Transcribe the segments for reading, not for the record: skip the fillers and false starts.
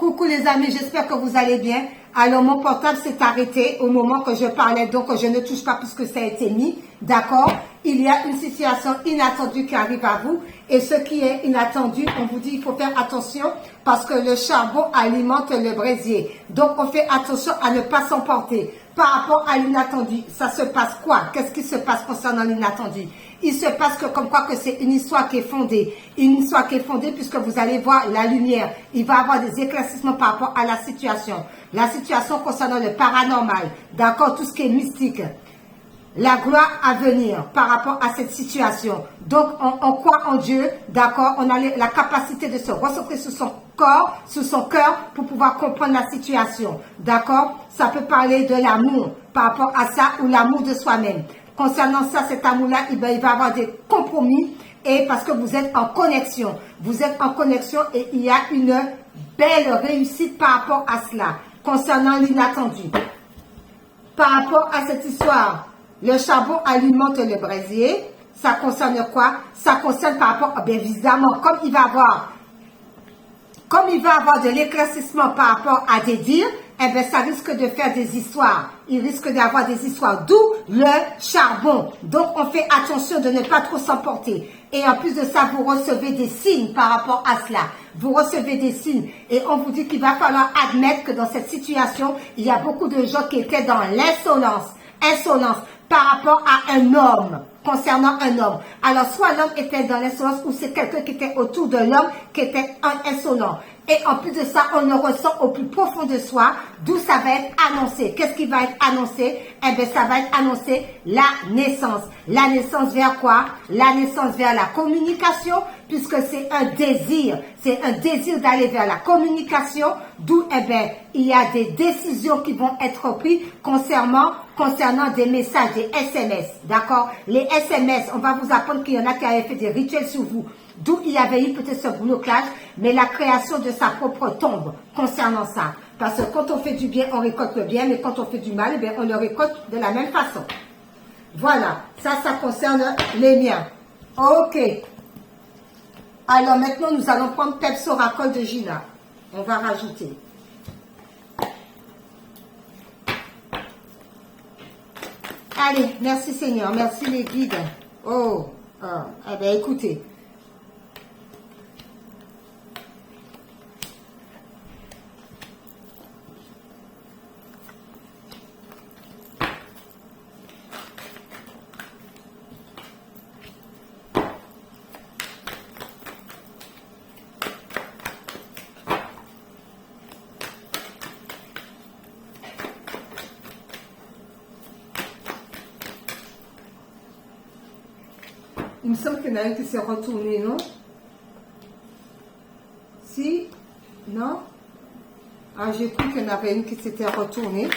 Coucou les amis, j'espère que vous allez bien. Alors mon portable s'est arrêté au moment que je parlais, donc je ne touche pas puisque ça a été mis, d'accord? Il y a une situation inattendue qui arrive à vous et ce qui est inattendu, on vous dit il faut faire attention parce que le charbon alimente le brasier. Donc on fait attention à ne pas s'emporter. Par rapport à l'inattendu, ça se passe quoi? Qu'est-ce qui se passe concernant l'inattendu? Il se passe que comme quoi que c'est une histoire qui est fondée. Une histoire qui est fondée puisque vous allez voir la lumière. Il va y avoir des éclaircissements par rapport à la situation. La situation concernant le paranormal. D'accord? Tout ce qui est mystique. La gloire à venir par rapport à cette situation. Donc, on croit en Dieu, d'accord? On a la capacité de se recentrer sur son corps, sur son cœur, pour pouvoir comprendre la situation, d'accord? Ça peut parler de l'amour par rapport à ça ou l'amour de soi-même. Concernant ça, cet amour-là, il va y avoir des compromis et parce que vous êtes en connexion. Vous êtes en connexion et il y a une belle réussite par rapport à cela. Concernant l'inattendu. Par rapport à cette histoire, le charbon alimente le brasier. Ça concerne quoi? Ça concerne par rapport, bien évidemment, comme il va avoir de l'éclaircissement par rapport à des dires, eh bien, ça risque de faire des histoires. Il risque d'avoir des histoires, d'où le charbon. Donc, on fait attention de ne pas trop s'emporter. Et en plus de ça, vous recevez des signes par rapport à cela. Vous recevez des signes. Et on vous dit qu'il va falloir admettre que dans cette situation, il y a beaucoup de gens qui étaient dans l'insolence. Insolence par rapport à un homme, concernant un homme. Alors, soit l'homme était dans l'insolence ou c'est quelqu'un qui était autour de l'homme qui était insolent. Et en plus de ça, on le ressent au plus profond de soi, d'où ça va être annoncé. Qu'est-ce qui va être annoncé? Eh bien, ça va être annoncé la naissance. La naissance vers quoi? La naissance vers la communication, puisque c'est un désir. C'est un désir d'aller vers la communication, d'où, eh bien, il y a des décisions qui vont être prises concernant des messages, des SMS. D'accord? Les SMS, on va vous apprendre qu'il y en a qui avaient fait des rituels sur vous. D'où il y avait eu peut-être ce blocage, mais la création de sa propre tombe concernant ça. Parce que quand on fait du bien, on récolte le bien, mais quand on fait du mal, eh bien, on le récolte de la même façon. Voilà, ça concerne les miens. Ok. Alors maintenant, nous allons prendre Pepsoracol de Gina. On va rajouter. Allez, merci Seigneur, merci les guides. Eh bien écoutez. Il me semble qu'il y en a un qui s'est retourné, non? Si? Non? Ah, j'ai cru qu'il y en avait une qui s'était retournée.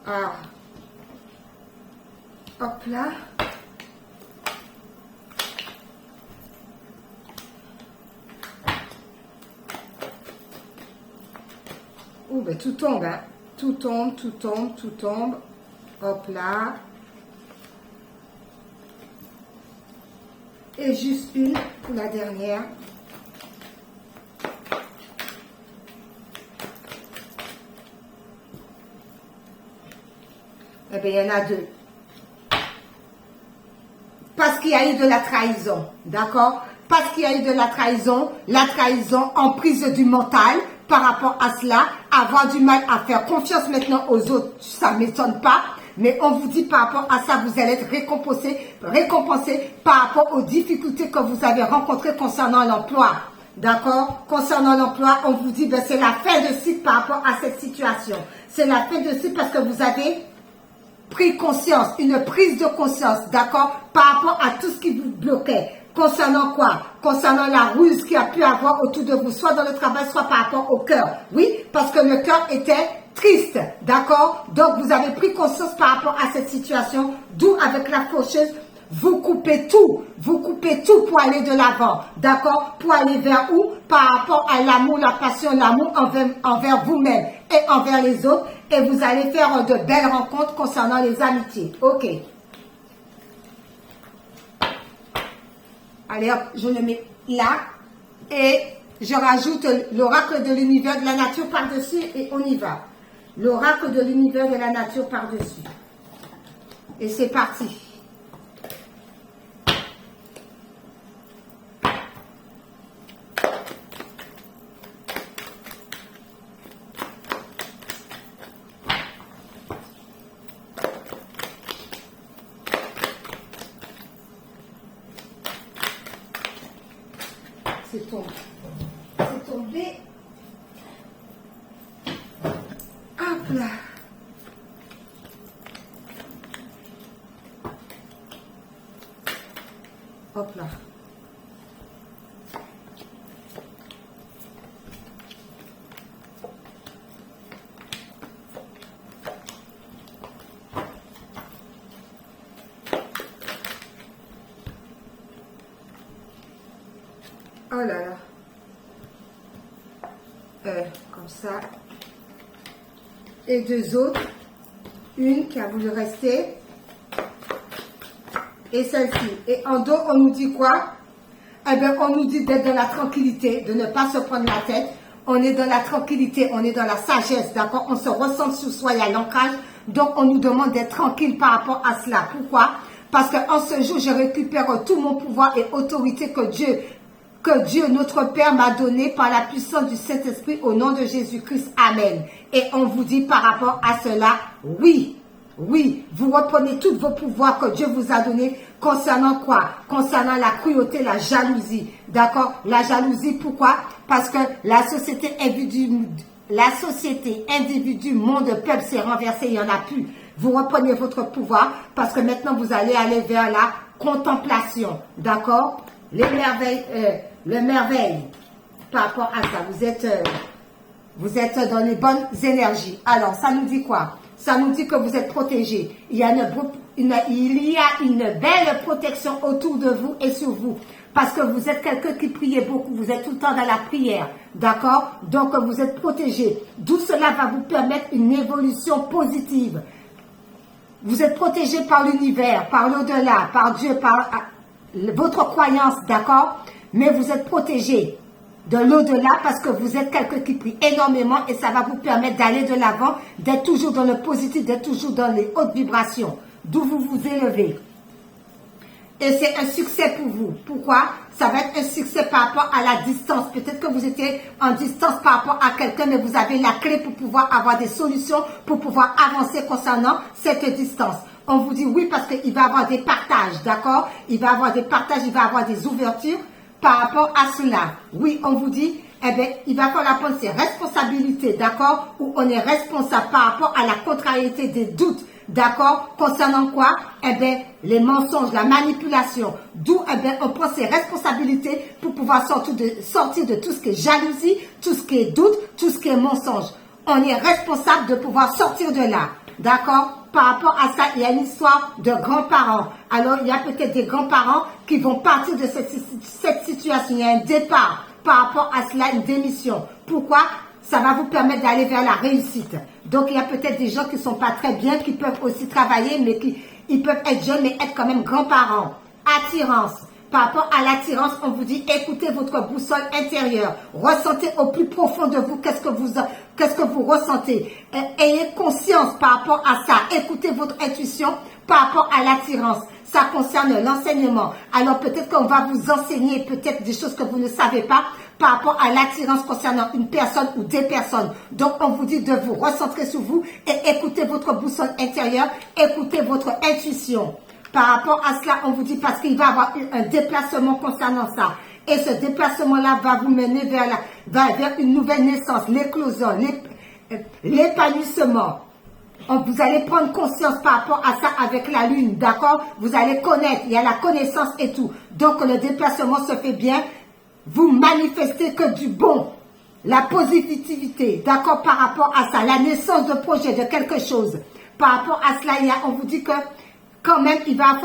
Ah. Hop là. Oh, ben tout tombe, hein. Tout tombe, tout tombe, tout tombe. Hop là. Et juste une pour la dernière. Eh bien, il y en a deux. Parce qu'il y a eu de la trahison, d'accord? Parce qu'il y a eu de la trahison emprise du mental par rapport à cela, avoir du mal à faire confiance maintenant aux autres, ça ne m'étonne pas, mais on vous dit par rapport à ça, vous allez être récompensé par rapport aux difficultés que vous avez rencontrées concernant l'emploi, d'accord? Concernant l'emploi, on vous dit, ben, c'est la fin de cycle par rapport à cette situation. C'est la fin de cycle parce que vous avez pris conscience, une prise de conscience, d'accord, par rapport à tout ce qui vous bloquait. Concernant quoi? Concernant la ruse qu'il y a pu avoir autour de vous, soit dans le travail, soit par rapport au cœur. Oui, parce que le cœur était triste, d'accord? Donc, vous avez pris conscience par rapport à cette situation, d'où avec la faucheuse, vous coupez tout pour aller de l'avant, d'accord? Pour aller vers où? Par rapport à l'amour, la passion, l'amour envers vous-même et envers les autres, et vous allez faire de belles rencontres concernant les amitiés, ok? Allez hop, je le mets là, et je rajoute l'oracle de l'univers de la nature par-dessus, et on y va. L'oracle de l'univers de la nature par-dessus. Et c'est parti. C'est tombé. C'est tombé. Hop là. Hop là. Oh là là. Comme ça. Et deux autres. Une qui a voulu rester. Et celle-ci. Et en dos, on nous dit quoi? Eh bien, on nous dit d'être dans la tranquillité, de ne pas se prendre la tête. On est dans la tranquillité, on est dans la sagesse, d'accord? On se ressent sur soi, il y a l'ancrage. Donc, on nous demande d'être tranquille par rapport à cela. Pourquoi? Parce qu'en ce jour, je récupère tout mon pouvoir et autorité que Dieu, notre Père, m'a donné par la puissance du Saint-Esprit au nom de Jésus-Christ. Amen. Et on vous dit par rapport à cela, oui. Oui, vous reprenez tous vos pouvoirs que Dieu vous a donnés concernant quoi? Concernant la cruauté, la jalousie. D'accord? La jalousie, pourquoi? Parce que la société individu, monde, peuple s'est renversée, il n'y en a plus. Vous reprenez votre pouvoir parce que maintenant vous allez aller vers la contemplation. D'accord? Les merveilles, le merveille par rapport à ça. Vous êtes dans les bonnes énergies. Alors, ça nous dit quoi? Ça nous dit que vous êtes protégés. Il y a une belle protection autour de vous et sur vous. Parce que vous êtes quelqu'un qui priait beaucoup. Vous êtes tout le temps dans la prière. D'accord? Donc, vous êtes protégés. D'où cela va vous permettre une évolution positive. Vous êtes protégés par l'univers, par l'au-delà, par Dieu, par votre croyance. D'accord? Mais vous êtes protégés de l'au-delà parce que vous êtes quelqu'un qui prie énormément et ça va vous permettre d'aller de l'avant, d'être toujours dans le positif, d'être toujours dans les hautes vibrations, d'où vous vous élevez. Et c'est un succès pour vous. Pourquoi? Ça va être un succès par rapport à la distance. Peut-être que vous étiez en distance par rapport à quelqu'un, mais vous avez la clé pour pouvoir avoir des solutions, pour pouvoir avancer concernant cette distance. On vous dit oui parce qu'il va y avoir des partages, d'accord? Il va y avoir des partages, il va y avoir des ouvertures. Par rapport à cela, oui, on vous dit, eh bien, il va falloir prendre ses responsabilités, d'accord? Ou on est responsable par rapport à la contrariété des doutes, d'accord? Concernant quoi? Eh bien, les mensonges, la manipulation. D'où, eh bien, on prend ses responsabilités pour pouvoir sortir de tout ce qui est jalousie, tout ce qui est doute, tout ce qui est mensonge. On est responsable de pouvoir sortir de là, d'accord? Par rapport à ça, il y a une histoire de grands-parents. Alors, il y a peut-être des grands-parents qui vont partir de cette situation. Il y a un départ par rapport à cela, une démission. Pourquoi? Ça va vous permettre d'aller vers la réussite. Donc, il y a peut-être des gens qui ne sont pas très bien, qui peuvent aussi travailler, mais ils peuvent être jeunes, mais être quand même grands-parents. Attirance. Par rapport à l'attirance, on vous dit, écoutez votre boussole intérieure. Ressentez au plus profond de vous qu'est-ce que vous ressentez. Ayez conscience par rapport à ça. Écoutez votre intuition par rapport à l'attirance. Ça concerne l'enseignement. Alors peut-être qu'on va vous enseigner peut-être des choses que vous ne savez pas par rapport à l'attirance concernant une personne ou des personnes. Donc on vous dit de vous recentrer sur vous et écoutez votre boussole intérieure. Écoutez votre intuition. Par rapport à cela, on vous dit parce qu'il va y avoir un déplacement concernant ça. Et ce déplacement-là va vous mener vers une nouvelle naissance, l'éclosion, l'épanouissement. Vous allez prendre conscience par rapport à ça avec la lune, d'accord? Vous allez connaître, il y a la connaissance et tout. Donc le déplacement se fait bien. Vous manifestez que du bon, la positivité, d'accord, par rapport à ça, la naissance de projet, de quelque chose. Par rapport à cela, on vous dit que quand même, il va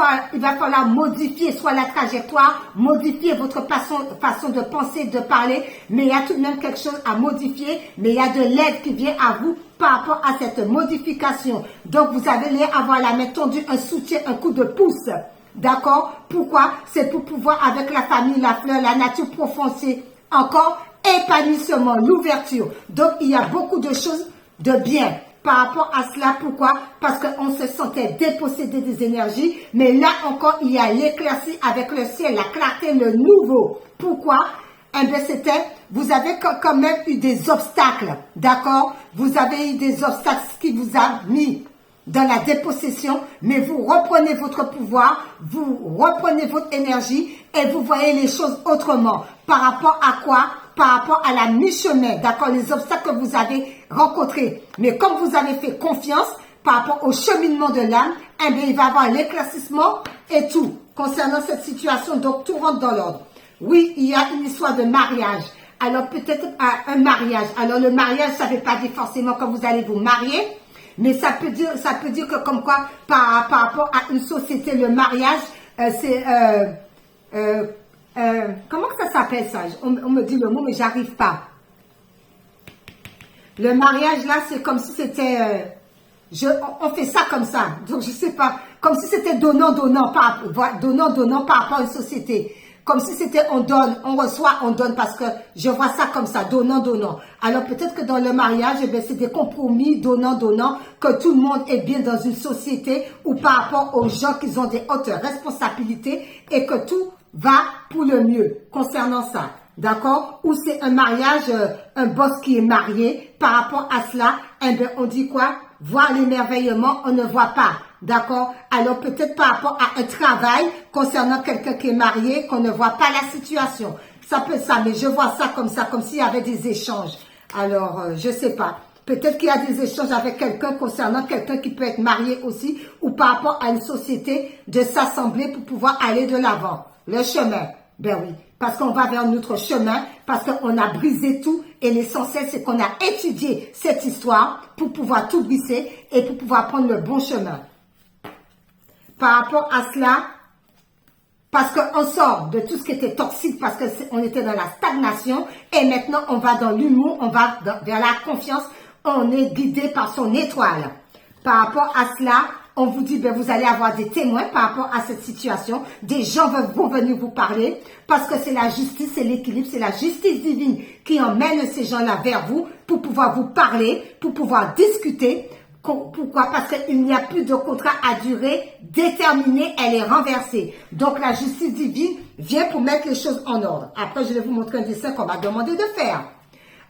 falloir modifier soit la trajectoire, modifier votre façon de penser, de parler, mais il y a tout de même quelque chose à modifier, mais il y a de l'aide qui vient à vous par rapport à cette modification. Donc, vous allez avoir la main tendue, un soutien, un coup de pouce. D'accord? Pourquoi? C'est pour pouvoir, avec la famille, la fleur, la nature profonde, c'est encore épanouissement, l'ouverture. Donc, il y a beaucoup de choses de bien. Par rapport à cela, pourquoi? Parce qu'on se sentait dépossédé des énergies, mais là encore, il y a l'éclaircie avec le ciel, la clarté, le nouveau. Pourquoi? Eh bien, vous avez quand même eu des obstacles, d'accord? Vous avez eu des obstacles, ce qui vous a mis dans la dépossession, mais vous reprenez votre pouvoir, vous reprenez votre énergie et vous voyez les choses autrement. Par rapport à quoi? Par rapport à la mi-chemin, d'accord, les obstacles que vous avez rencontrés. Mais comme vous avez fait confiance par rapport au cheminement de l'âme, eh bien, il va y avoir l'éclaircissement et tout concernant cette situation. Donc, tout rentre dans l'ordre. Oui, il y a une histoire de mariage. Alors, peut-être un mariage. Alors, le mariage, ça ne veut pas dire forcément que vous allez vous marier, mais ça peut dire que comme quoi, par rapport à une société, le mariage, c'est... comment que ça s'appelle ça? On me dit le mot, mais j'arrive pas. Le mariage, là, c'est comme si c'était... on fait ça comme ça. Donc, je sais pas. Comme si c'était donnant-donnant par rapport à une société. Comme si c'était on donne, on reçoit, on donne, parce que je vois ça comme ça, donnant-donnant. Alors, peut-être que dans le mariage, eh bien, c'est des compromis, donnant-donnant, que tout le monde est bien dans une société ou par rapport aux gens qui ont des hautes responsabilités et que tout va pour le mieux concernant ça. D'accord? Ou c'est un mariage, un boss qui est marié. Par rapport à cela, eh bien, on dit quoi? Voir l'émerveillement, on ne voit pas. D'accord? Alors, peut-être par rapport à un travail concernant quelqu'un qui est marié, qu'on ne voit pas la situation. Ça peut être ça, mais je vois ça, comme s'il y avait des échanges. Alors, je sais pas. Peut-être qu'il y a des échanges avec quelqu'un concernant quelqu'un qui peut être marié aussi, ou par rapport à une société de s'assembler pour pouvoir aller de l'avant. Le chemin, ben oui, parce qu'on va vers notre chemin, parce qu'on a brisé tout et l'essentiel c'est qu'on a étudié cette histoire pour pouvoir tout briser et pour pouvoir prendre le bon chemin. Par rapport à cela, parce qu'on sort de tout ce qui était toxique, parce qu'on était dans la stagnation et maintenant on va dans l'humour, on va vers la confiance, on est guidé par son étoile. Par rapport à cela, on vous dit, ben, vous allez avoir des témoins par rapport à cette situation. Des gens vont venir vous parler parce que c'est la justice, c'est l'équilibre, c'est la justice divine qui emmène ces gens-là vers vous pour pouvoir vous parler, pour pouvoir discuter. Pourquoi? Parce qu'il n'y a plus de contrat à durée déterminée, elle est renversée. Donc, la justice divine vient pour mettre les choses en ordre. Après, je vais vous montrer un dessin qu'on m'a demandé de faire.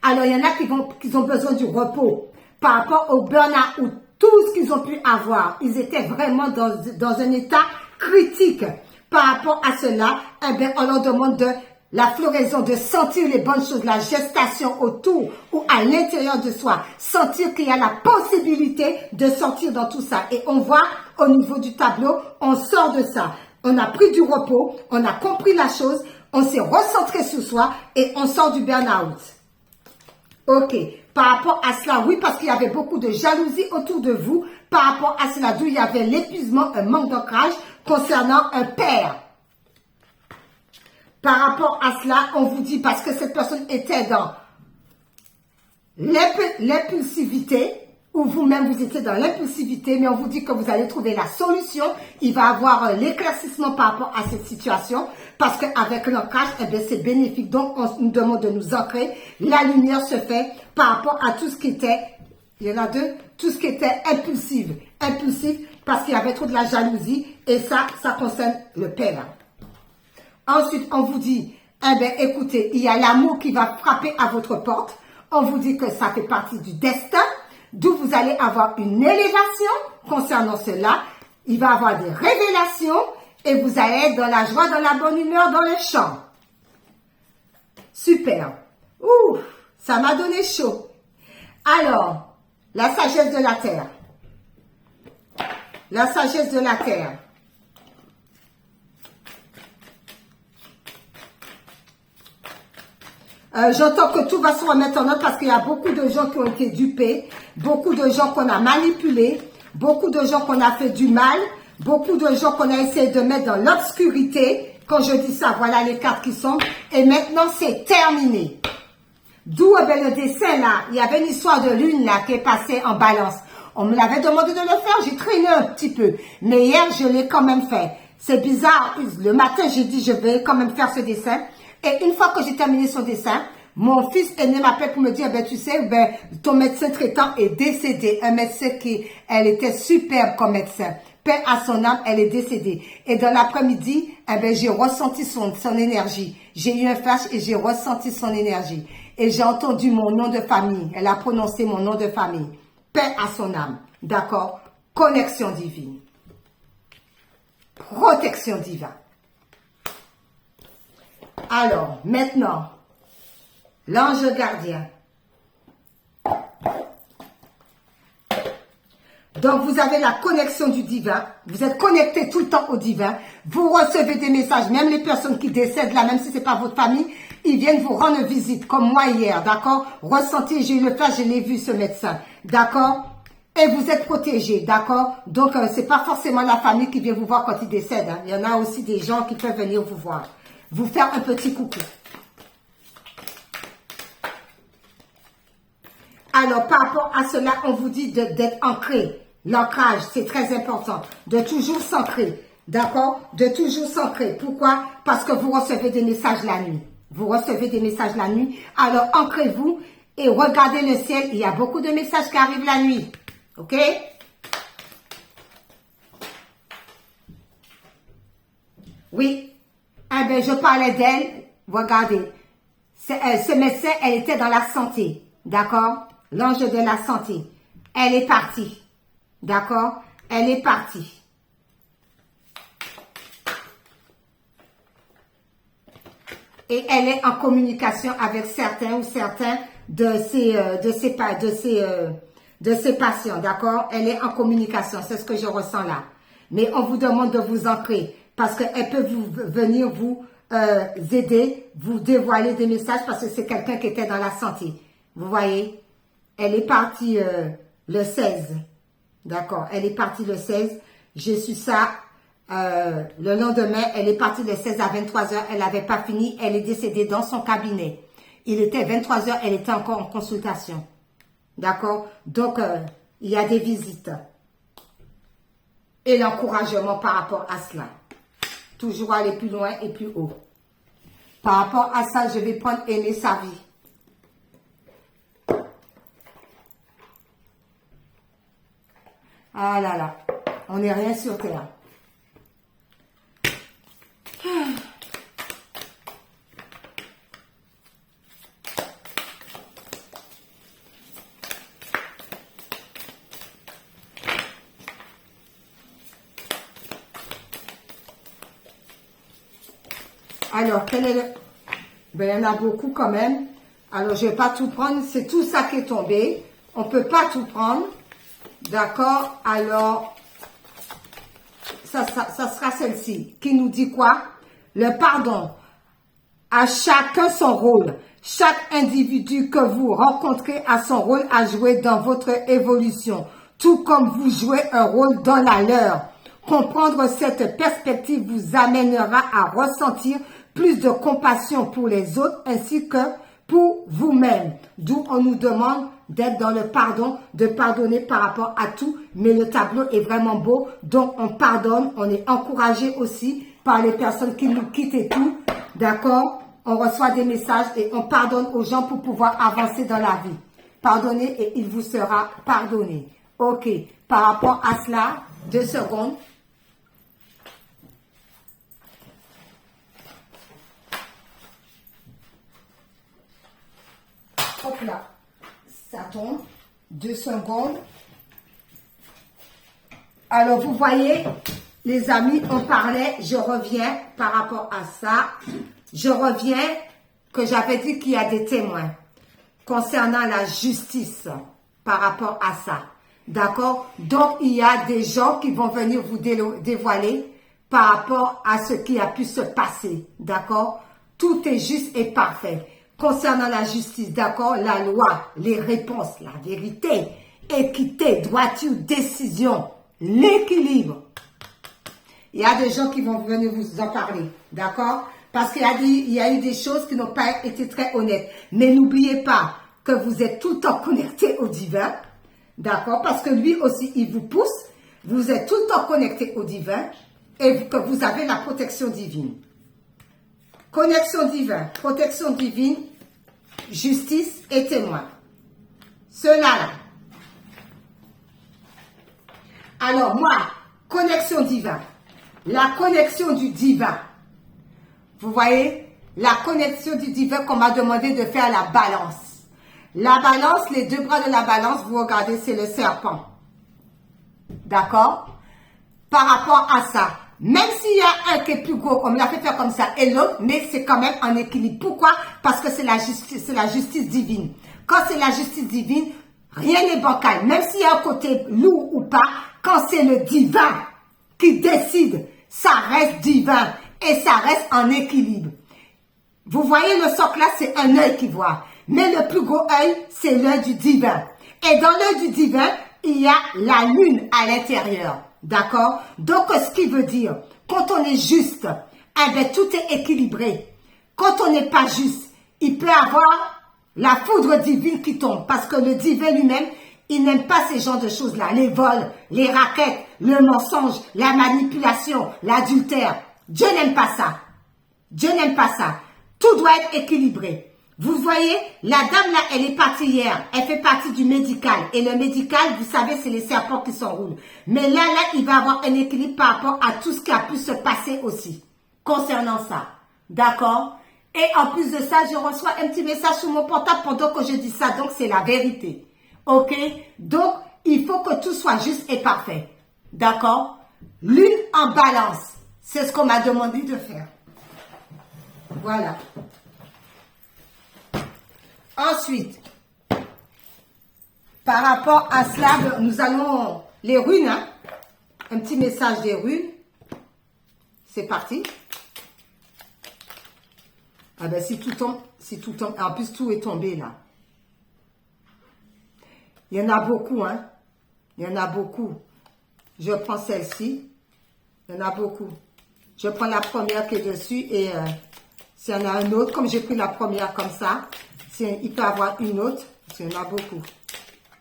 Alors, il y en a qui ont besoin du repos par rapport au burn-out. Tout ce qu'ils ont pu avoir, ils étaient vraiment dans un état critique. Par rapport à cela, eh bien, on leur demande de la floraison, de sentir les bonnes choses, la gestation autour ou à l'intérieur de soi. Sentir qu'il y a la possibilité de sortir dans tout ça. Et on voit au niveau du tableau, on sort de ça. On a pris du repos, on a compris la chose, on s'est recentré sur soi et on sort du burn-out. Ok. Par rapport à cela, oui, parce qu'il y avait beaucoup de jalousie autour de vous. Par rapport à cela, d'où il y avait l'épuisement, un manque d'ancrage concernant un père. Par rapport à cela, on vous dit, parce que cette personne était dans l'impulsivité, ou vous-même vous étiez dans l'impulsivité, mais on vous dit que vous allez trouver la solution. Il va y avoir l'éclaircissement par rapport à cette situation, parce qu'avec l'ancrage, eh bien, c'est bénéfique. Donc, on nous demande de nous ancrer. La lumière se fait par rapport à tout ce qui était, il y en a deux, tout ce qui était impulsif. Impulsif, parce qu'il y avait trop de la jalousie, et ça concerne le père. Ensuite, on vous dit, eh bien, écoutez, il y a l'amour qui va frapper à votre porte. On vous dit que ça fait partie du destin, d'où vous allez avoir une élévation concernant cela. Il va y avoir des révélations et vous allez être dans la joie, dans la bonne humeur, dans le champ. Super. Ouh, ça m'a donné chaud. Alors, la sagesse de la terre. La sagesse de la terre. J'entends que tout va se remettre en ordre parce qu'il y a beaucoup de gens qui ont été dupés, beaucoup de gens qu'on a manipulés, beaucoup de gens qu'on a fait du mal, Beaucoup de gens qu'on a essayé de mettre dans l'obscurité. Quand je dis ça, voilà les cartes qui sont. Et maintenant, c'est terminé. D'où le dessin là. Il y avait une histoire de lune là qui est passée en balance. On me l'avait demandé de le faire. J'ai traîné un petit peu. Mais hier, je l'ai quand même fait. C'est bizarre. Le matin, j'ai dit, je vais quand même faire ce dessin. Et une fois que j'ai terminé son dessin, mon fils aîné m'appelle pour me dire, ben, tu sais, ben, ton médecin traitant est décédé. Un médecin elle était superbe comme médecin. Paix à son âme, elle est décédée. Et dans l'après-midi, eh ben, j'ai ressenti son énergie. J'ai eu un flash et j'ai ressenti son énergie. Et j'ai entendu mon nom de famille. Elle a prononcé mon nom de famille. Paix à son âme. D'accord? Connexion divine. Protection divine. Alors, maintenant, l'ange gardien. Donc, vous avez la connexion du divin. Vous êtes connecté tout le temps au divin. Vous recevez des messages. Même les personnes qui décèdent là, même si c'est pas votre famille, ils viennent vous rendre visite, comme moi hier, d'accord? Ressentez, j'ai eu le flash, je l'ai vu, ce médecin, d'accord? Et vous êtes protégé, d'accord? Donc, c'est pas forcément la famille qui vient vous voir quand ils décèdent. Hein. Il y en a aussi des gens qui peuvent venir vous voir. Vous faire un petit coucou. Alors, par rapport à cela, on vous dit d'être ancré. L'ancrage, c'est très important. De toujours s'ancrer. D'accord? De toujours s'ancrer. Pourquoi? Parce que vous recevez des messages la nuit. Vous recevez des messages la nuit. Alors, ancrez-vous et regardez le ciel. Il y a beaucoup de messages qui arrivent la nuit. OK? Oui. Ah ben, je parlais d'elle. Regardez. Ce médecin, elle était dans la santé. D'accord? L'ange de la santé. Elle est partie. D'accord? Elle est partie. Et elle est en communication avec certains ou certains de ses patients. D'accord? Elle est en communication. C'est ce que je ressens là. Mais on vous demande de vous ancrer. Parce qu'elle peut venir vous aider, vous dévoiler des messages parce que c'est quelqu'un qui était dans la santé. Vous voyez? Elle est partie le 16. D'accord? Elle est partie le 16. J'ai su ça le lendemain. Elle est partie le 16 à 23h. Elle n'avait pas fini. Elle est décédée dans son cabinet. Il était 23h. Elle était encore en consultation. D'accord? Donc, il y a des visites. Et l'encouragement par rapport à cela. Toujours aller plus loin et plus haut. Par rapport à ça, je vais prendre aimer sa vie. Ah là là, on n'est rien sur terre. Alors, quel est le... Ben, il y en a beaucoup quand même. Alors, je ne vais pas tout prendre. C'est tout ça qui est tombé. On ne peut pas tout prendre. D'accord? Alors, ça sera celle-ci. Qui nous dit quoi? Le pardon. À chacun son rôle. Chaque individu que vous rencontrez a son rôle à jouer dans votre évolution. Tout comme vous jouez un rôle dans la leur. Comprendre cette perspective vous amènera à ressentir plus de compassion pour les autres ainsi que pour vous-même. D'où on nous demande d'être dans le pardon, de pardonner par rapport à tout. Mais le tableau est vraiment beau. Donc, on pardonne. On est encouragé aussi par les personnes qui nous quittent et tout. D'accord? On reçoit des messages et on pardonne aux gens pour pouvoir avancer dans la vie. Pardonnez et il vous sera pardonné. OK. Par rapport à cela, 2 secondes. Hop là, ça tombe. 2 secondes. Alors, vous voyez, les amis, on parlait, je reviens par rapport à ça. Je reviens que j'avais dit qu'il y a des témoins concernant la justice par rapport à ça. D'accord? Donc, il y a des gens qui vont venir vous dévoiler par rapport à ce qui a pu se passer. D'accord? Tout est juste et parfait. Concernant la justice, d'accord, la loi, les réponses, la vérité, équité, droiture, décision, l'équilibre. Il y a des gens qui vont venir vous en parler, d'accord? Parce qu'il y a eu des choses qui n'ont pas été très honnêtes. Mais n'oubliez pas que vous êtes tout le temps connecté au divin, d'accord? Parce que lui aussi, il vous pousse. Vous êtes tout le temps connecté au divin et que vous avez la protection divine. Connexion divine, protection divine, justice et témoin. Cela-là. Alors moi, connexion divine. La connexion du divin. Vous voyez, la connexion du divin qu'on m'a demandé de faire la balance. La balance, les deux bras de la balance, vous regardez, c'est le serpent. D'accord? Par rapport à ça, même s'il y a un qui est plus gros, on me l'a fait faire comme ça, et l'autre, mais c'est quand même en équilibre. Pourquoi? Parce que c'est la justice divine. Quand c'est la justice divine, rien n'est bancal. Même s'il y a un côté lourd ou pas, quand c'est le divin qui décide, ça reste divin et ça reste en équilibre. Vous voyez, le socle là, c'est un œil qui voit. Mais le plus gros œil, c'est l'œil du divin. Et dans l'œil du divin, il y a la lune à l'intérieur. D'accord? Donc, ce qui veut dire, quand on est juste, eh bien, tout est équilibré. Quand on n'est pas juste, il peut avoir la foudre divine qui tombe. Parce que le divin lui-même, il n'aime pas ces genres de choses-là. Les vols, les raquettes, le mensonge, la manipulation, l'adultère. Dieu n'aime pas ça. Dieu n'aime pas ça. Tout doit être équilibré. Vous voyez, la dame là, elle est partie hier. Elle fait partie du médical. Et le médical, vous savez, c'est les serpents qui s'enroulent. Mais là, il va avoir un équilibre par rapport à tout ce qui a pu se passer aussi. Concernant ça. D'accord? Et en plus de ça, je reçois un petit message sur mon portable pendant que je dis ça. Donc, c'est la vérité. Ok? Donc, il faut que tout soit juste et parfait. D'accord? Lune en balance. C'est ce qu'on m'a demandé de faire. Voilà. Ensuite, par rapport à cela, nous allons les runes, hein? Un petit message des runes. C'est parti. Ah ben si tout tombe, en plus tout est tombé là. Il y en a beaucoup, hein? Il y en a beaucoup. Je prends celle-ci. Il y en a beaucoup. Je prends la première qui est dessus et s'il y en a un autre, comme j'ai pris la première comme ça, il peut y avoir une autre, il y en a beaucoup.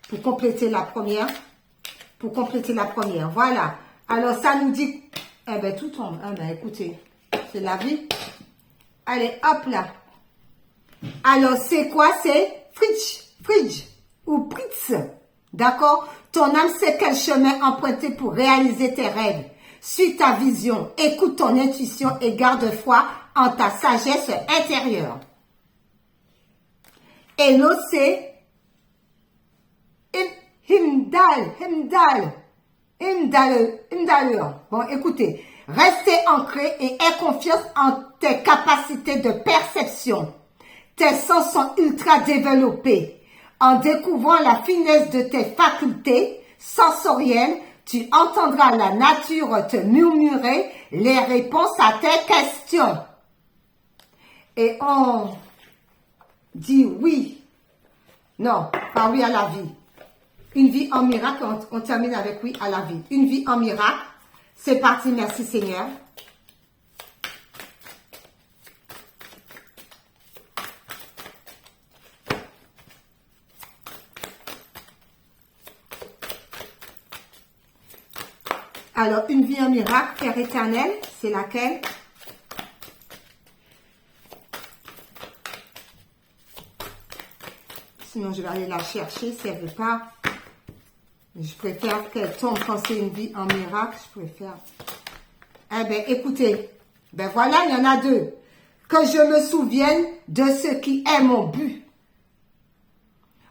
Pour compléter la première. Pour compléter la première. Voilà. Alors, ça nous dit... Eh bien, tout tombe. Eh bien, écoutez, c'est la vie. Allez, hop là. Alors, c'est quoi? C'est Fridge ou Pritz. D'accord? Ton âme sait quel chemin emprunter pour réaliser tes rêves. Suis ta vision, écoute ton intuition et garde foi en ta sagesse intérieure. Et l'autre, c'est Himdalur. Bon, écoutez, restez ancré et aie confiance en tes capacités de perception. Tes sens sont ultra développés. En découvrant la finesse de tes facultés sensorielles, tu entendras la nature te murmurer les réponses à tes questions. Et on dit oui. Non, pas oui à la vie. Une vie en miracle, on termine avec oui à la vie. Une vie en miracle. C'est parti, merci Seigneur. Alors, une vie en miracle, Père éternel, c'est laquelle? Sinon, je vais aller la chercher si elle ne veut pas. Je préfère qu'elle tombe quand c'est une vie en miracle. Je préfère. Eh bien, écoutez. Ben voilà, il y en a deux. Que je me souvienne de ce qui est mon but.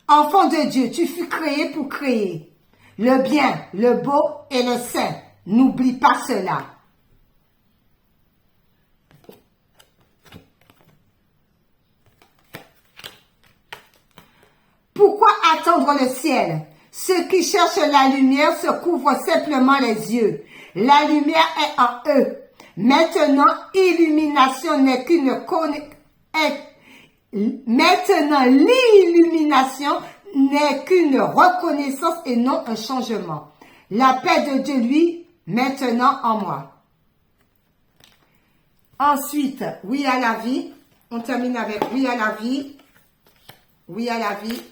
Enfant de Dieu, tu fus créé pour créer. Le bien, le beau et le saint. N'oublie pas cela. Pourquoi attendre le ciel? Ceux qui cherchent la lumière se couvrent simplement les yeux. La lumière est en eux. Maintenant, l'illumination n'est qu'une reconnaissance et non un changement. La paix de Dieu, lui, maintenant en moi. Ensuite, oui à la vie. On termine avec oui à la vie. Oui à la vie.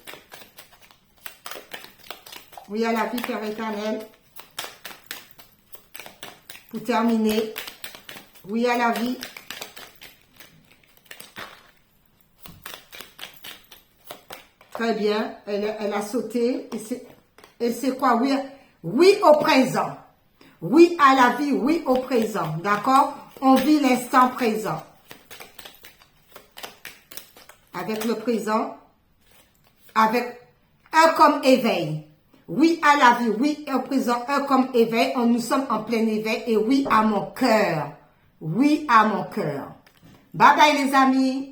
Oui à la vie, Père éternel. Pour terminer, oui à la vie. Très bien, elle a sauté. Et c'est quoi? Oui, oui au présent. Oui à la vie, oui au présent. D'accord? On vit l'instant présent. Avec le présent. Avec un comme éveil. Oui à la vie, oui au présent, un comme éveil. Nous sommes en plein éveil. Et oui à mon cœur. Oui à mon cœur. Bye bye les amis.